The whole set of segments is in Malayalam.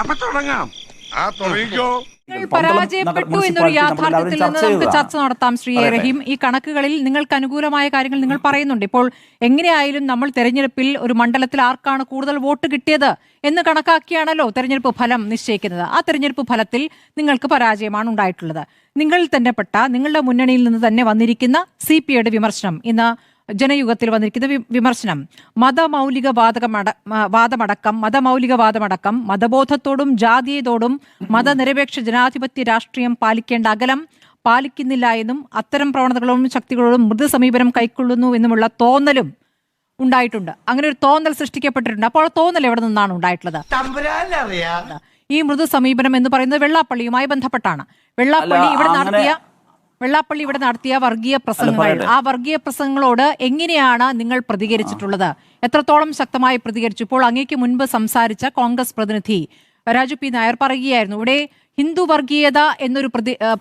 അപ്പൊ തുടങ്ങാം. പരാജയപ്പെട്ടു എന്നൊരു യാഥാർത്ഥ്യത്തിൽ നിന്ന് നമുക്ക് ചർച്ച നടത്താം. ശ്രീ റഹീം, ഈ കണക്കുകളിൽ നിങ്ങൾക്ക് അനുകൂലമായ കാര്യങ്ങൾ നിങ്ങൾ പറയുന്നുണ്ട്. ഇപ്പോൾ എങ്ങനെയായാലും നമ്മൾ തെരഞ്ഞെടുപ്പിൽ ഒരു മണ്ഡലത്തിൽ ആർക്കാണ് കൂടുതൽ വോട്ട് കിട്ടിയത് എന്ന് കണക്കാക്കിയാണല്ലോ തെരഞ്ഞെടുപ്പ് ഫലം നിശ്ചയിക്കുന്നത്. ആ തെരഞ്ഞെടുപ്പ് ഫലത്തിൽ നിങ്ങൾക്ക് പരാജയമാണ് ഉണ്ടായിട്ടുള്ളത്. നിങ്ങളിൽ തന്നെ പെട്ട നിങ്ങളുടെ മുന്നണിയിൽ നിന്ന് തന്നെ വന്നിരിക്കുന്ന CPIയുടെ വിമർശനം, ഇന്ന് ജനയുഗത്തിൽ വന്നിരിക്കുന്ന വിമർശനം, മതമൗലികവാദമടക്കം മതബോധത്തോടും ജാതീയതയോടും മതനിരപേക്ഷ ജനാധിപത്യ രാഷ്ട്രീയം പാലിക്കേണ്ട അകലം പാലിക്കുന്നില്ല എന്നും അത്തരം പ്രവണതകളോടും ശക്തികളോടും മൃദു സമീപനം കൈക്കൊള്ളുന്നു എന്നുമുള്ള തോന്നലും ഉണ്ടായിട്ടുണ്ട്. അങ്ങനെ ഒരു തോന്നൽ സൃഷ്ടിക്കപ്പെട്ടിട്ടുണ്ട്. അപ്പോൾ തോന്നൽ എവിടെ നിന്നാണ് ഉണ്ടായിട്ടുള്ളത്? ഈ മൃദു സമീപനം എന്ന് പറയുന്നത് വെള്ളാപ്പള്ളിയുമായി ബന്ധപ്പെട്ടാണ്. വെള്ളാപ്പള്ളി ഇവിടെ നടത്തിയ വർഗീയ പ്രസംഗങ്ങൾ, ആ വർഗീയ പ്രസംഗങ്ങളോട് എങ്ങനെയാണ് നിങ്ങൾ പ്രതികരിച്ചിട്ടുള്ളത്? എത്രത്തോളം ശക്തമായി പ്രതികരിച്ചു? ഇപ്പോൾ അങ്ങേക്ക് മുൻപ് സംസാരിച്ച കോൺഗ്രസ് പ്രതിനിധി രാജു പി നായർ പറയുകയായിരുന്നു, ഇവിടെ ഹിന്ദു വർഗീയത എന്നൊരു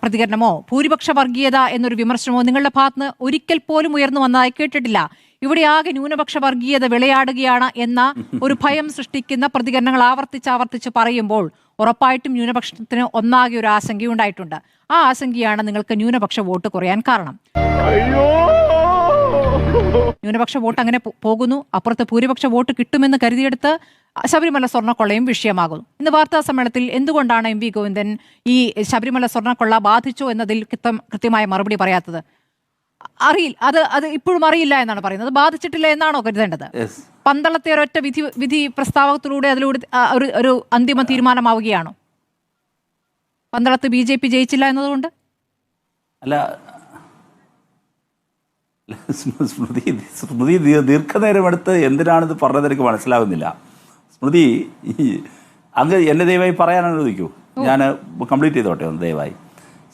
പ്രതികരണമോ ഭൂരിപക്ഷ വർഗീയത എന്നൊരു വിമർശനമോ നിങ്ങളുടെ ഭാഗത്ത് ഒരിക്കൽ പോലും ഉയർന്നു വന്നതായി കേട്ടിട്ടില്ല. ഇവിടെ ആകെ ന്യൂനപക്ഷ വർഗീയത വിളയാടുകയാണ് എന്ന ഒരു ഭയം സൃഷ്ടിക്കുന്ന പ്രതികരണങ്ങൾ ആവർത്തിച്ച് പറയുമ്പോൾ ഉറപ്പായിട്ടും ന്യൂനപക്ഷത്തിന് ഒന്നാകെ ഒരു ആശങ്കയുണ്ടായിട്ടുണ്ട്. ആ ആശങ്കയാണ് നിങ്ങൾക്ക് ന്യൂനപക്ഷ വോട്ട് കുറയാൻ കാരണം. ന്യൂനപക്ഷ വോട്ട് അങ്ങനെ പോകുന്നു, അപ്പുറത്ത് ഭൂരിപക്ഷ വോട്ട് കിട്ടുമെന്ന് കരുതിയെടുത്ത് ശബരിമല സ്വർണ്ണക്കൊള്ളയും വിഷയമാകുന്നു. ഇന്ന് വാർത്താ സമ്മേളനത്തിൽ എന്തുകൊണ്ടാണ് MV ഗോവിന്ദൻ ഈ ശബരിമല സ്വർണ്ണക്കൊള്ള ബാധിച്ചോ എന്നതിൽ കൃത്യമായ മറുപടി പറയാത്തത്? അത് ഇപ്പോഴും അറിയില്ല എന്നാണ് പറയുന്നത്. ബാധിച്ചിട്ടില്ല എന്നാണോ കരുതേണ്ടത്? പന്തളത്തെ ഒരൊറ്റ വിധി പ്രസ്താവത്തിലൂടെ അതിലൂടെ ഒരു അന്തിമ തീരുമാനമാവുകയാണോ? പന്തളത്ത് BJP ജയിച്ചില്ല എന്നതുകൊണ്ട്? അല്ല, സ്മൃതി ദീർഘനേരം എടുത്ത് എന്തിനാണിത് പറഞ്ഞത് എനിക്ക് മനസ്സിലാകുന്നില്ല. സ്മൃതി, അങ്ങ് എന്നെ ദയവായി പറയാൻ അനുവദിക്കൂ, ഞാൻ കംപ്ലീറ്റ് ചെയ്തോട്ടെ ഒന്ന് ദയവായി.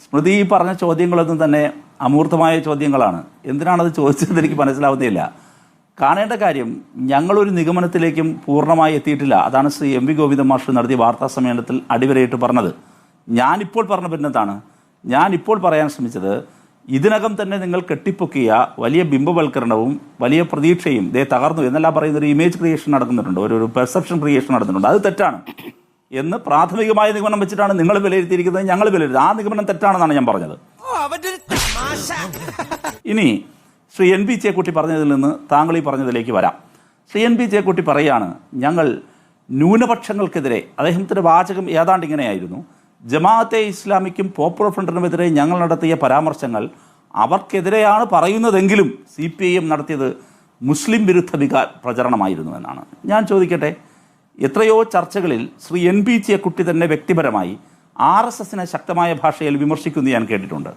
സ്മൃതി പറഞ്ഞ ചോദ്യങ്ങളൊന്നും തന്നെ അമൂർത്തമായ ചോദ്യങ്ങളാണ്. എന്തിനാണത് ചോദിച്ചതെന്ന് എനിക്ക് മനസ്സിലാവുന്നില്ല. കാണേണ്ട കാര്യം, ഞങ്ങളൊരു നിഗമനത്തിലേക്കും പൂർണ്ണമായി എത്തിയിട്ടില്ല. അതാണ് ശ്രീ MV ഗോവിന്ദൻ മാസ്റ്റർ നടത്തിയ വാർത്താ സമ്മേളനത്തിൽ അടിവരയിട്ട് പറഞ്ഞത്. ഞാനിപ്പോൾ പറഞ്ഞ പിന്നെന്താണ്? ഞാനിപ്പോൾ പറയാൻ ശ്രമിച്ചത്, ഇതിനകം തന്നെ നിങ്ങൾ കെട്ടിപ്പൊക്കിയ വലിയ ബിംബവൽക്കരണവും വലിയ പ്രതീക്ഷയും ദേ തകർന്നു എന്നെല്ലാം പറയുന്ന ഒരു ഇമേജ് ക്രിയേഷൻ നടക്കുന്നുണ്ട്, ഒരു പെർസെപ്ഷൻ ക്രിയേഷൻ നടക്കുന്നുണ്ട്. അത് തെറ്റാണ് എന്ന് പ്രാഥമികമായ നിഗമനം വെച്ചിട്ടാണ് നിങ്ങൾ വിലയിരുത്തിയിരിക്കുന്നത്, ഞങ്ങൾ വിലയിരുത്തി. ആ നിഗമനം തെറ്റാണെന്നാണ് ഞാൻ പറഞ്ഞത്. ഇനി ശ്രീ NP ചേക്കുട്ടി പറഞ്ഞതിൽ നിന്ന് താങ്കൾ ഈ പറഞ്ഞതിലേക്ക് വരാം. ശ്രീ NP ചേക്കുട്ടി പറയാണ്, ഞങ്ങൾ ന്യൂനപക്ഷങ്ങൾക്കെതിരെ, അദ്ദേഹത്തിൻ്റെ വാചകം ഏതാണ്ട് ഇങ്ങനെയായിരുന്നു, ജമാഅത്തെ ഇസ്ലാമിക്കും പോപ്പുലർ ഫ്രണ്ടിനുമെതിരെ ഞങ്ങൾ നടത്തിയ പരാമർശങ്ങൾ അവർക്കെതിരെയാണ് പറയുന്നതെങ്കിലും CPIM നടത്തിയത് മുസ്ലിം വിരുദ്ധ പ്രചരണമായിരുന്നു എന്നാണ്. ഞാൻ ചോദിക്കട്ടെ, എത്രയോ ചർച്ചകളിൽ ശ്രീ NP ചേക്കുട്ടി തന്നെ വ്യക്തിപരമായി RSSനെ ശക്തമായ ഭാഷയിൽ വിമർശിക്കുന്നത് ഞാൻ കേട്ടിട്ടുണ്ട്.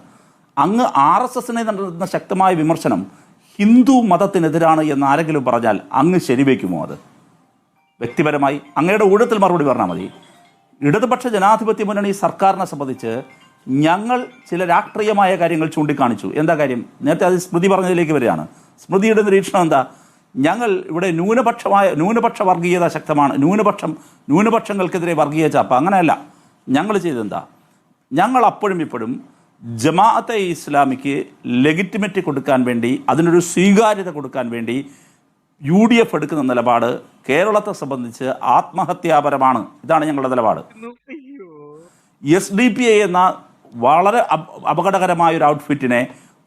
അങ്ങ് RSSനെ നടത്തുന്ന ശക്തമായ വിമർശനം ഹിന്ദു മതത്തിനെതിരാണ് എന്ന് ആരെങ്കിലും പറഞ്ഞാൽ അങ്ങ് ശരിവയ്ക്കുമോ? അത് വ്യക്തിപരമായി അങ്ങയുടെ ഊഴത്തിൽ മറുപടി പറഞ്ഞാൽ മതി. ഇടതുപക്ഷ ജനാധിപത്യ മുന്നണി സർക്കാരിനെ സംബന്ധിച്ച് ഞങ്ങൾ ചില രാഷ്ട്രീയമായ കാര്യങ്ങൾ ചൂണ്ടിക്കാണിച്ചു. എന്താ കാര്യം? നേരത്തെ അത് സ്മൃതി പറഞ്ഞതിലേക്ക് വരികയാണ്. സ്മൃതിയുടെ നിരീക്ഷണം എന്താ? ഞങ്ങൾ ഇവിടെ ന്യൂനപക്ഷ വർഗീയത ശക്തമാണ്, ന്യൂനപക്ഷങ്ങൾക്കെതിരെ വർഗീയ ചാപ്പ. അങ്ങനെയല്ല. ഞങ്ങൾ ചെയ്തെന്താ? ഞങ്ങൾ അപ്പോഴും ഇപ്പോഴും ജമാഅത്തെ ഇസ്ലാമിക്ക് ലെഗിറ്റിമേറ്റ് കൊടുക്കാൻ വേണ്ടി, അതിനൊരു സ്വീകാര്യത കൊടുക്കാൻ വേണ്ടി UDF എടുക്കുന്ന നിലപാട് കേരളത്തെ സംബന്ധിച്ച് ആത്മഹത്യാപരമാണ്. ഇതാണ് ഞങ്ങളുടെ നിലപാട്. SDPI എന്ന വളരെ അപകടകരമായ ഒരു ഔട്ട്ഫിറ്റിനെ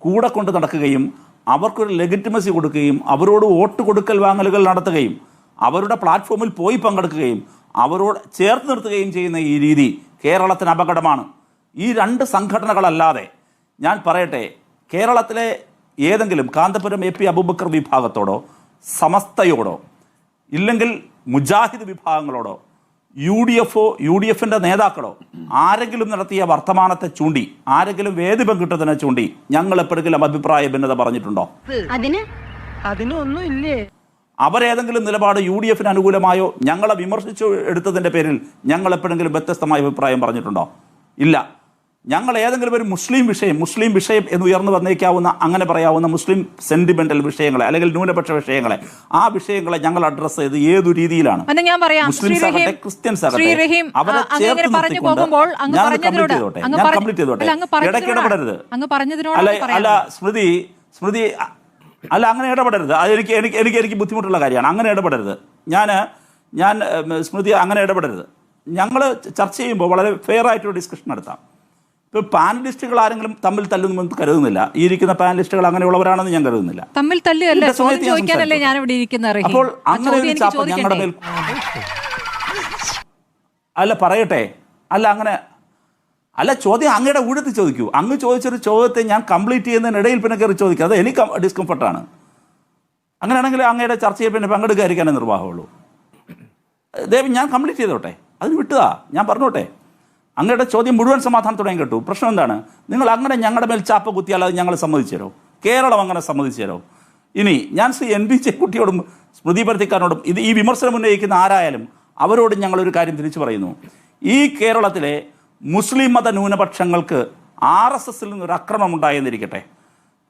കൂടെ കൊണ്ട് നടക്കുകയും അവർക്കൊരു ലെഗിറ്റിമസി കൊടുക്കുകയും അവരോട് വോട്ട് കൊടുക്കൽ വാങ്ങലുകൾ നടത്തുകയും അവരുടെ പ്ലാറ്റ്ഫോമിൽ പോയി പങ്കെടുക്കുകയും അവരോട് ചേർത്ത് നിർത്തുകയും ചെയ്യുന്ന ഈ രീതി കേരളത്തിന് അപകടമാണ്. ഈ രണ്ട് സംഘടനകളല്ലാതെ ഞാൻ പറയട്ടെ, കേരളത്തിലെ ഏതെങ്കിലും കാന്തപുരം AP അബൂബക്കർ വിഭാഗത്തോടോ സമസ്തയോടോ ഇല്ലെങ്കിൽ മുജാഹിദ് വിഭാഗങ്ങളോടോ UDFിൻ്റെ നേതാക്കളോ ആരെങ്കിലും നടത്തിയ വർത്തമാനത്തെ ചൂണ്ടി, ആരെങ്കിലും വേദി പങ്കിട്ടതിനെ ചൂണ്ടി ഞങ്ങൾ എപ്പോഴെങ്കിലും അഭിപ്രായ ഭിന്നത പറഞ്ഞിട്ടുണ്ടോ? അതിനൊന്നുമില്ലേ? അവരേതെങ്കിലും നിലപാട് UDFിന് അനുകൂലമായോ ഞങ്ങളെ വിമർശിച്ചു എടുത്തതിൻ്റെ പേരിൽ ഞങ്ങൾ എപ്പോഴെങ്കിലും വ്യത്യസ്തമായ അഭിപ്രായം പറഞ്ഞിട്ടുണ്ടോ? ഇല്ല. ഞങ്ങൾ ഏതെങ്കിലും ഒരു മുസ്ലിം വിഷയം എന്ന് ഉയർന്നു വന്നേക്കാവുന്ന, അങ്ങനെ പറയാവുന്ന മുസ്ലിം സെന്റിമെന്റൽ വിഷയങ്ങളെ അല്ലെങ്കിൽ ന്യൂനപക്ഷ വിഷയങ്ങളെ, ആ വിഷയങ്ങളെ ഞങ്ങൾ അഡ്രസ് ചെയ്ത് ഏതു രീതിയിലാണ് മുസ്ലിംസ് ആകട്ടെ ക്രിസ്ത്യൻസ് ആകട്ടെ അവരെ ചേർത്ത് നിർത്തിക്കൊണ്ട് ഞാൻ കംപ്ലീറ്റ് ചെയ്തോട്ടെ. ഇടയ്ക്ക് ഇടപെടരുത്. അല്ല സ്മൃതി അല്ല, അങ്ങനെ ഇടപെടരുത്. എനിക്ക് ബുദ്ധിമുട്ടുള്ള കാര്യമാണ്. അങ്ങനെ ഇടപെടരുത്. ഞാൻ സ്മൃതി അങ്ങനെ ഇടപെടരുത്. ഞങ്ങൾ ചർച്ച ചെയ്യുമ്പോൾ വളരെ ഫെയർ ആയിട്ടൊരു ഡിസ്കഷൻ നടത്താം. ഇപ്പോൾ പാനലിസ്റ്റുകൾ ആരെങ്കിലും തമ്മിൽ തല്ലുമെന്ന് കരുതുന്നില്ല. ഈ ഇരിക്കുന്ന പാനലിസ്റ്റുകൾ അങ്ങനെയുള്ളവരാണെന്ന് ഞാൻ കരുതുന്നില്ല. തമ്മിൽ തല്ലുകയല്ല, ചോദ്യം ചോദിക്കാനല്ലേ ഞാൻ ഇവിടെ ഇരിക്കുന്നത്. അപ്പോൾ അങ്ങനെ ഒരു ചാപ്പം ഞങ്ങളുടെ മേൽ അല്ല പറയട്ടെ, അല്ല അങ്ങനെ അല്ല, ചോദ്യം അങ്ങയുടെ ഊഴത്തിൽ ചോദിക്കൂ. അങ്ങ് ചോദിച്ചൊരു ചോദ്യത്തെ ഞാൻ കംപ്ലീറ്റ് ചെയ്യുന്നതിനിടയിൽ പിന്നെ കയറി ചോദിക്കുക, അത് എനിക്ക് ഡിസ്കംഫർട്ടാണ്. അങ്ങനെയാണെങ്കിൽ അങ്ങയുടെ ചർച്ചയിൽ പിന്നെ പങ്കെടുക്കാതിരിക്കാനേ നിർവാഹമുള്ളൂ. ദയവ് ഞാൻ കംപ്ലീറ്റ് ചെയ്തോട്ടെ, അതിന് വിട്ടുക, ഞാൻ പറഞ്ഞോട്ടെ. അങ്ങയുടെ ചോദ്യം മുഴുവൻ സമാധാനത്തോടെ ഞാൻ കേട്ടു. പ്രശ്നം എന്താണ്? നിങ്ങൾ അങ്ങനെ ഞങ്ങളുടെ മേൽ ചാപ്പ കുത്തിയാൽ അത് ഞങ്ങൾ സമ്മതിച്ചു തരോ? കേരളം അങ്ങനെ സമ്മതിച്ചു തരോ? ഇനി ഞാൻ ശ്രീ NB ചെക്കുട്ടിയോടും സ്മൃതി പരുത്തിക്കാരനോടും ഈ വിമർശനം ഉന്നയിക്കുന്ന ആരായാലും അവരോട് ഞങ്ങളൊരു കാര്യം തിരിച്ചു പറയുന്നു. ഈ കേരളത്തിലെ മുസ്ലിം മത ന്യൂനപക്ഷങ്ങൾക്ക് RSSൽ നിന്നൊരു അക്രമം ഉണ്ടായെന്നിരിക്കട്ടെ,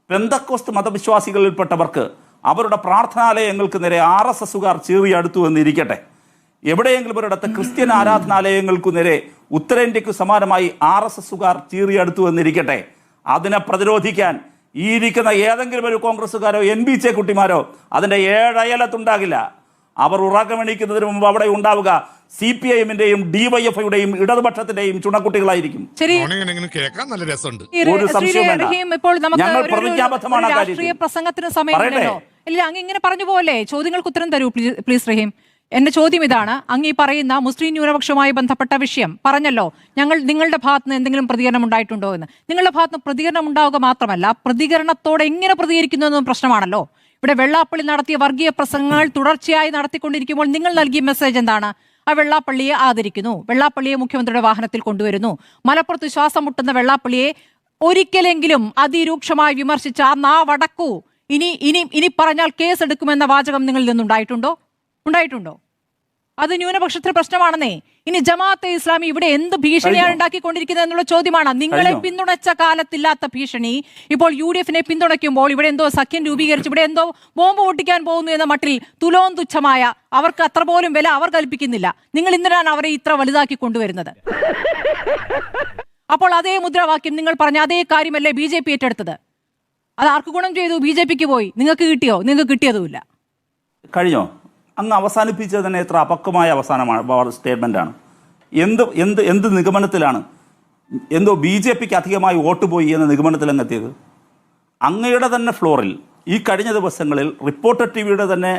പെന്തക്കോസ്ത് മതവിശ്വാസികളിൽപ്പെട്ടവർക്ക് അവരുടെ പ്രാർത്ഥനാലയങ്ങൾക്ക് നേരെ RSSുകാർ ചീറിയടുത്തു എന്നിരിക്കട്ടെ, എവിടെയെങ്കിലും ഒരിടത്ത് ക്രിസ്ത്യൻ ആരാധനാലയങ്ങൾക്കു നേരെ ഉത്തരേന്ത്യക്ക് സമാനമായി RSSുകാർ ചീറിയടുത്തു എന്നിരിക്കട്ടെ, അതിനെ പ്രതിരോധിക്കാൻ ഈ ഇരിക്കുന്ന ഏതെങ്കിലും ഒരു കോൺഗ്രസ്സുകാരോ NB ചെക്കുട്ടിമാരോ അതിൻ്റെ ഏഴയലത്തുണ്ടാകില്ല. അവർ ഉറക്കമെണീക്കുന്നതിന് മുമ്പ് അവിടെ ഉണ്ടാവുക CPIഎമ്മിന്റെയും DYFഐയുടെയും ഇടതുപക്ഷത്തിന്റെയും ചുണക്കുട്ടികളായിരിക്കും. ഒരു സംശയവും വേണ്ട. ഞങ്ങൾ പ്രതിജ്ഞാബദ്ധമാണ്. രാഷ്ട്രീയ പ്രസംഗത്തിന് സമയമില്ലല്ലോ. ഇല്ല, അങ്ങ് ഇങ്ങനെ പറഞ്ഞു പോലെ ചോദ്യങ്ങൾക്ക് ഉത്തരം തരൂ പ്ലീസ് റഹീം. എന്റെ ചോദ്യം ഇതാണ്, അങ്ങ് ഈ പറയുന്ന മുസ്ലിം ന്യൂനപക്ഷവുമായി ബന്ധപ്പെട്ട വിഷയം പറഞ്ഞല്ലോ, നിങ്ങളുടെ ഭാഗത്ത് നിന്ന് എന്തെങ്കിലും പ്രതികരണം ഉണ്ടായിട്ടുണ്ടോ എന്ന്. നിങ്ങളുടെ ഭാഗത്ത് നിന്ന് പ്രതികരണം ഉണ്ടാവുക മാത്രമല്ല, പ്രതികരണത്തോടെ എങ്ങനെ പ്രതികരിക്കുന്നു എന്നും പ്രശ്നമാണല്ലോ. ഇവിടെ വെള്ളാപ്പള്ളി നടത്തിയ വർഗീയ പ്രസംഗങ്ങൾ തുടർച്ചയായി നടത്തിക്കൊണ്ടിരിക്കുമ്പോൾ നിങ്ങൾ നൽകിയ മെസ്സേജ് എന്താണ്? ആ വെള്ളാപ്പള്ളിയെ ആദരിക്കുന്നു, വെള്ളാപ്പള്ളിയെ മുഖ്യമന്ത്രിയുടെ വാഹനത്തിൽ കൊണ്ടുവരുന്നു. മലപ്പുറത്ത് ശ്വാസം മുട്ടുന്ന വെള്ളാപ്പള്ളിയെ ഒരിക്കലെങ്കിലും അതിരൂക്ഷമായി വിമർശിച്ച ആ നാവടക്കൂ, ഇനി പറഞ്ഞാൽ കേസ് എടുക്കുമെന്ന വാചകം നിങ്ങളിൽ നിന്നുണ്ടായിട്ടുണ്ടോ? ഉണ്ടായിട്ടുണ്ടോ? അത് ന്യൂനപക്ഷത്തിന് പ്രശ്നമാണെന്നേ. ഇനി ജമാഅത്തെ ഇസ്ലാമി ഇവിടെ എന്ത് ഭീഷണിയാണ് ഉണ്ടാക്കിക്കൊണ്ടിരിക്കുന്നത് എന്നുള്ള ചോദ്യമാണ്. നിങ്ങളെ പിന്തുണച്ച കാലത്തില്ലാത്ത ഭീഷണി ഇപ്പോൾ UDFനെ പിന്തുണയ്ക്കുമ്പോൾ ഇവിടെ എന്തോ സഖ്യം രൂപീകരിച്ച് ഇവിടെ എന്തോ ബോംബ് പൊട്ടിക്കാൻ പോകുന്നു എന്ന മട്ടിൽ തുലോം തുച്ഛമായ, അവർക്ക് അത്ര പോലും വില അവർ കൽപ്പിക്കുന്നില്ല. നിങ്ങൾ എന്തിനാണ് അവരെ ഇത്ര വലുതാക്കി കൊണ്ടുവരുന്നത്? അപ്പോൾ അതേ മുദ്രാവാക്യം നിങ്ങൾ പറഞ്ഞ അതേ കാര്യമല്ലേ BJP ഏറ്റെടുത്തത്? അത് ആർക്ക് ഗുണം ചെയ്തു? BJPക്ക് പോയി. നിങ്ങൾക്ക് കിട്ടിയോ? നിങ്ങൾക്ക് കിട്ടിയതുമില്ല. കഴിഞ്ഞോ? അങ്ങ് അവസാനിപ്പിച്ചത് തന്നെ എത്ര അപക്വമായ അവസാനമാണ്, സ്റ്റേറ്റ്മെൻറ്റാണ്. എന്ത് നിഗമനത്തിലാണ്? എന്തോ BJPക്ക് അധികമായി വോട്ട് പോയി എന്ന നിഗമനത്തിൽ അങ്ങ് എത്തിയത്? അങ്ങയുടെ തന്നെ ഫ്ലോറിൽ ഈ കഴിഞ്ഞ ദിവസങ്ങളിൽ റിപ്പോർട്ടർ TVയുടെ തന്നെ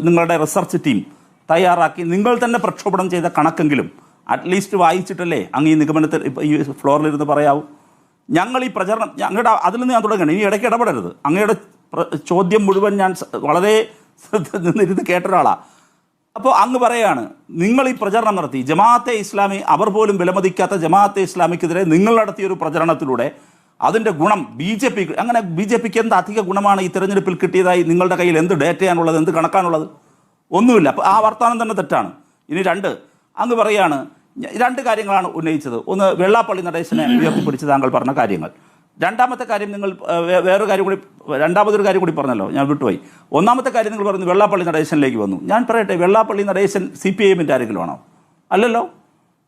നിങ്ങളുടെ റിസർച്ച് ടീം തയ്യാറാക്കി നിങ്ങൾ തന്നെ പ്രക്ഷോഭണം ചെയ്ത കണക്കെങ്കിലും അറ്റ്ലീസ്റ്റ് വായിച്ചിട്ടല്ലേ അങ്ങ് ഈ നിഗമനത്തിൽ ഈ ഫ്ലോറിലിരുന്ന് പറയാവൂ? ഞങ്ങൾ ഈ പ്രചരണം അങ്ങയുടെ അതിൽ നിന്ന് ഞാൻ തുടങ്ങണം. ഇനി ഇടയ്ക്ക് ഇടപെടരുത്. അങ്ങയുടെ ചോദ്യം മുഴുവൻ ഞാൻ വളരെ നിന്നിരുന്ന് കേട്ട ഒരാളാണ്. അപ്പോൾ അങ്ങ് പറയാണ്, നിങ്ങൾ ഈ പ്രചരണം നടത്തി ജമാഅത്തെ ഇസ്ലാമി, അവർ പോലും വിലമതിക്കാത്ത ജമാഅത്തെ ഇസ്ലാമിക്കെതിരെ നിങ്ങൾ നടത്തിയൊരു പ്രചരണത്തിലൂടെ അതിൻ്റെ ഗുണം BJPക്ക്, അങ്ങനെ BJPക്ക് എന്ത് അധിക ഗുണമാണ് ഈ തെരഞ്ഞെടുപ്പിൽ കിട്ടിയതായി നിങ്ങളുടെ കയ്യിൽ എന്ത് ഡേറ്റയാണുള്ളത്, എന്ത് കണക്കാണുള്ളത്? ഒന്നുമില്ല. അപ്പോൾ ആ വർത്തമാനം തന്നെ തെറ്റാണ്. ഇനി അങ്ങ് പറയാണ്, രണ്ട് കാര്യങ്ങളാണ് ഉന്നയിച്ചത്. ഒന്ന്, വെള്ളാപ്പള്ളി നടേശനെ ഉയർത്തിപ്പിടിച്ച് താങ്കൾ പറഞ്ഞ കാര്യങ്ങൾ. രണ്ടാമത്തെ കാര്യം നിങ്ങൾ വേറൊരു കാര്യം കൂടി, രണ്ടാമതൊരു കാര്യം കൂടി പറഞ്ഞല്ലോ, ഞാൻ വിട്ടുപോയി. ഒന്നാമത്തെ കാര്യം നിങ്ങൾ പറഞ്ഞു വെള്ളാപ്പള്ളി നടേശനിലേക്ക് വന്നു. ഞാൻ പറയട്ടെ, വെള്ളാപ്പള്ളി നടേശൻ CPIഎമ്മിൻ്റെ ആരെങ്കിലും ആണോ? അല്ലല്ലോ.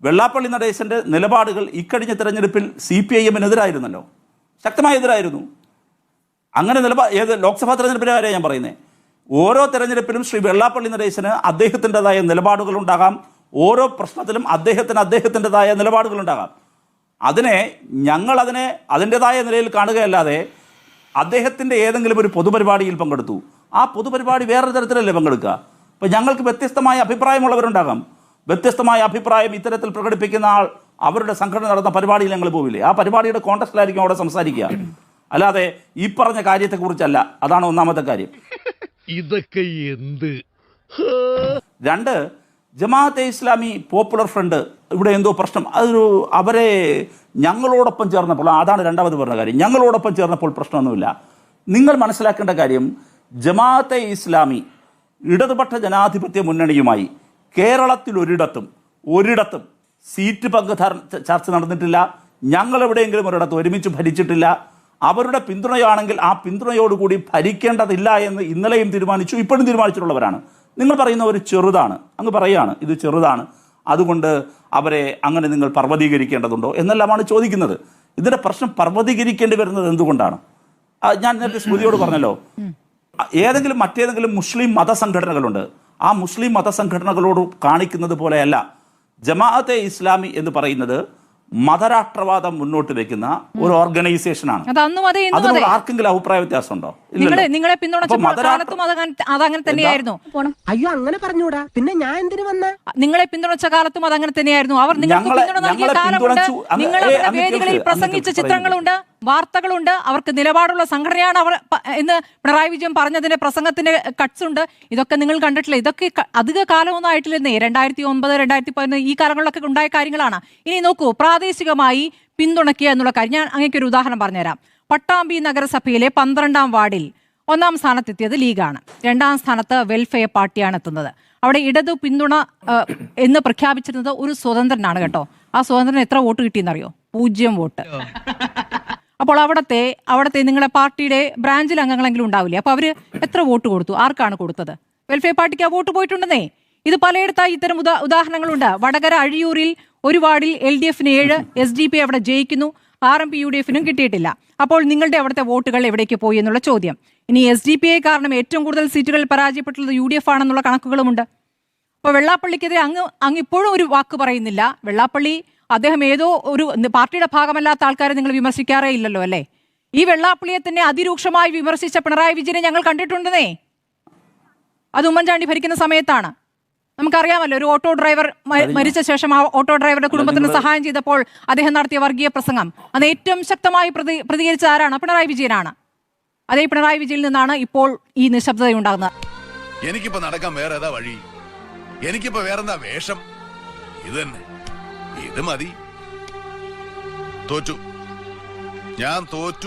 വെള്ളാപ്പള്ളി നടേശൻ്റെ നിലപാടുകൾ ഇക്കഴിഞ്ഞ തെരഞ്ഞെടുപ്പിൽ CPIഎമ്മിനെതിരായിരുന്നല്ലോ, ശക്തമായ എതിരായിരുന്നു. അങ്ങനെ ഏത് ലോക്സഭാ തെരഞ്ഞെടുപ്പിൻ്റെ കാര്യമാണ് ഞാൻ പറയുന്നത്. ഓരോ തെരഞ്ഞെടുപ്പിലും ശ്രീ വെള്ളാപ്പള്ളി നടേശന് അദ്ദേഹത്തിൻ്റെതായ നിലപാടുകളുണ്ടാകാം. ഓരോ പ്രശ്നത്തിലും അദ്ദേഹത്തിൻ്റെതായ നിലപാടുകളുണ്ടാകാം. ഞങ്ങളതിനെ അതിൻ്റെതായ നിലയിൽ കാണുകയല്ലാതെ അദ്ദേഹത്തിൻ്റെ ഏതെങ്കിലും ഒരു പൊതുപരിപാടിയിൽ പങ്കെടുത്തു, ആ പൊതുപരിപാടി വേറൊരു തരത്തിലല്ലേ പങ്കെടുക്കുക? അപ്പോൾ ഞങ്ങൾക്ക് വ്യത്യസ്തമായ അഭിപ്രായമുള്ളവരുണ്ടാകാം. വ്യത്യസ്തമായ അഭിപ്രായം ഇത്തരത്തിൽ പ്രകടിപ്പിക്കുന്ന ആൾ അവരുടെ സംഘടന നടന്ന പരിപാടിയിൽ ഞങ്ങൾ പോവില്ലേ? ആ പരിപാടിയുടെ കോൺടെക്സ്റ്റിലായിരിക്കും അവിടെ സംസാരിക്കുക, അല്ലാതെ ഈ പറഞ്ഞ കാര്യത്തെക്കുറിച്ചല്ല. അതാണ് ഒന്നാമത്തെ കാര്യം. ഇതൊക്കെ എന്ത്? രണ്ട്, ജമാഅത്തെ ഇസ്ലാമി പോപ്പുലർ ഫ്രണ്ട് ഇവിടെ എന്തോ പ്രശ്നം, അവരെ ഞങ്ങളോടൊപ്പം ചേർന്നപ്പോൾ, അതാണ് രണ്ടാമത് പറഞ്ഞ കാര്യം, ഞങ്ങളോടൊപ്പം ചേർന്നപ്പോൾ പ്രശ്നമൊന്നുമില്ല. നിങ്ങൾ മനസ്സിലാക്കേണ്ട കാര്യം, ജമാഅത്തെ ഇസ്ലാമി ഇടതുപക്ഷ ജനാധിപത്യ മുന്നണിയുമായി കേരളത്തിൽ ഒരിടത്തും സീറ്റ് പങ്ക് ചർച്ച നടന്നിട്ടില്ല. ഞങ്ങൾ എവിടെയെങ്കിലും ഒരിടത്ത് ഒരുമിച്ച് ഭരിച്ചിട്ടില്ല. അവരുടെ പിന്തുണയാണെങ്കിൽ ആ പിന്തുണയോടുകൂടി ഭരിക്കേണ്ടതില്ല എന്ന് ഇന്നലെയും തീരുമാനിച്ചു, ഇപ്പോഴും തീരുമാനിച്ചിട്ടുള്ളവരാണ്. നിങ്ങൾ പറയുന്ന ഒരു ചെറുതാണ്, അങ്ങ് പറയുകയാണ് ഇത് ചെറുതാണ്, അതുകൊണ്ട് അവരെ അങ്ങനെ നിങ്ങൾ പർവ്വതീകരിക്കേണ്ടതുണ്ടോ എന്നെല്ലാമാണ് ചോദിക്കുന്നത്. ഇതിൻ്റെ പ്രശ്നം പർവ്വതീകരിക്കേണ്ടി വരുന്നത് എന്തുകൊണ്ടാണ്? ഞാൻ നേരത്തെ സ്മൃതിയോട് പറഞ്ഞല്ലോ, മറ്റേതെങ്കിലും മുസ്ലിം മതസംഘടനകളുണ്ട്, ആ മുസ്ലിം മതസംഘടനകളോട് കാണിക്കുന്നത് പോലെയല്ല. ജമാഅത്തെ ഇസ്ലാമി എന്ന് പറയുന്നത് മതരാഷ്ട്രവാദം മുന്നോട്ട് വെക്കുന്ന ഒരു ഓർഗനൈസേഷനാണ്. അതിനോട് ആർക്കെങ്കിലും അഭിപ്രായ വ്യത്യാസമുണ്ടോ? നിങ്ങളെ പിന്തുണച്ച കാലത്തും അതങ്ങനെ തന്നെയായിരുന്നു. അയ്യോ അങ്ങനെ പറഞ്ഞൂടാ, പിന്നെ ഞാൻ എന്തിനു വന്ന? നിങ്ങളെ പിന്തുണച്ച കാലത്തും അതങ്ങനെ തന്നെയായിരുന്നു. അവർ നിങ്ങൾക്ക് പിന്തുണ നൽകിയ കാലമുണ്ട്. നിങ്ങൾ അവരുടെ വേദികളിൽ പ്രസംഗിച്ച ചിത്രങ്ങളുണ്ട്, വാർത്തകളുണ്ട്. അവർക്ക് നിലപാടുള്ള സംഘടനയാണ് അവർ എന്ന് പിണറായി വിജയൻ പറഞ്ഞതിന്റെ പ്രസംഗത്തിന്റെ കട്ട്സ് ഉണ്ട്. ഇതൊക്കെ നിങ്ങൾ കണ്ടിട്ടില്ല. ഇതൊക്കെ അധിക കാലമൊന്നും ആയിട്ടില്ലെന്നേ. 2009, 2011 ഈ കാലങ്ങളിലൊക്കെ ഉണ്ടായ കാര്യങ്ങളാണ്. ഇനി നോക്കൂ, പ്രാദേശികമായി പിന്തുണയ്ക്കുക എന്നുള്ള കാര്യം ഞാൻ അങ്ങേക്ക് ഒരു ഉദാഹരണം പറഞ്ഞുതരാം. പട്ടാമ്പി നഗരസഭയിലെ 12ാം വാർഡിൽ 1ാം സ്ഥാനത്തെത്തിയത് ലീഗാണ്. 2ാം സ്ഥാനത്ത് വെൽഫെയർ പാർട്ടിയാണ് എത്തുന്നത്. അവിടെ ഇടതു പിന്തുണ എന്ന് പ്രഖ്യാപിച്ചിരുന്നത് ഒരു സ്വതന്ത്രനാണ് കേട്ടോ. ആ സ്വതന്ത്രന് എത്ര വോട്ട് കിട്ടിയെന്നറിയോ? 0 വോട്ട്. അപ്പോൾ അവിടത്തെ നിങ്ങളുടെ പാർട്ടിയുടെ ബ്രാഞ്ചിൽ അംഗങ്ങളെങ്കിലും ഉണ്ടാവില്ലേ? അപ്പോൾ അവര് എത്ര വോട്ട് കൊടുത്തു? ആർക്കാണ് കൊടുത്തത്? വെൽഫെയർ പാർട്ടിക്ക് ആ വോട്ട് പോയിട്ടുണ്ടെന്നേ. ഇത് പലയിടത്തായി ഇത്തരം ഉദാഹരണങ്ങളുണ്ട്. വടകര അഴിയൂരിൽ ഒരു വാർഡിൽ LDF-ന് 7, SDP അവിടെ ജയിക്കുന്നു, RMP UDF-നും കിട്ടിയിട്ടില്ല. അപ്പോൾ നിങ്ങളുടെ അവിടുത്തെ വോട്ടുകൾ എവിടേക്ക് പോയി എന്നുള്ള ചോദ്യം. ഇനി SDPA കാരണം ഏറ്റവും കൂടുതൽ സീറ്റുകൾ പരാജയപ്പെട്ടുള്ളത് UDF ആണെന്നുള്ള കണക്കുകളുമുണ്ട്. അപ്പോൾ വെള്ളാപ്പള്ളിക്കെതിരെ അങ്ങ് ഇപ്പോഴും ഒരു വാക്ക് പറയുന്നില്ല. വെള്ളാപ്പള്ളി അദ്ദേഹം ഏതോ ഒരു പാർട്ടിയുടെ ഭാഗമല്ലാത്ത ആൾക്കാരെ നിങ്ങൾ വിമർശിക്കാറേ ഇല്ലല്ലോ അല്ലേ? ഈ വെള്ളാപ്പള്ളിയെ തന്നെ അതിരൂക്ഷമായി വിമർശിച്ച പിണറായി വിജയനെ ഞങ്ങൾ കണ്ടിട്ടുണ്ടെന്നേ. അത് ഉമ്മൻചാണ്ടി ഭരിക്കുന്ന സമയത്താണ്. നമുക്കറിയാമല്ലോ, ഒരു ഓട്ടോ ഡ്രൈവർ മരിച്ച ശേഷം ആ ഓട്ടോ ഡ്രൈവറുടെ കുടുംബത്തിന് സഹായം ചെയ്തപ്പോൾ അദ്ദേഹം നടത്തിയ വർഗീയ പ്രസംഗം, അത് ഏറ്റവും ശക്തമായി പ്രതികരിച്ച ആരാണ്? പിണറായി വിജയനാണ്. അതേ പിണറായി വിജയനിൽ നിന്നാണ് ഇപ്പോൾ ഈ നിശബ്ദത ഉണ്ടാകുന്നത്. എനിക്കിപ്പോ നടക്കാൻ വേറെ ഏതാ വഴി? എനിക്കിപ്പോ വേറെന്താ വേഷം? ഇത് തന്നെ, ഇത് മതി. തോറ്റു, ഞാൻ തോറ്റു.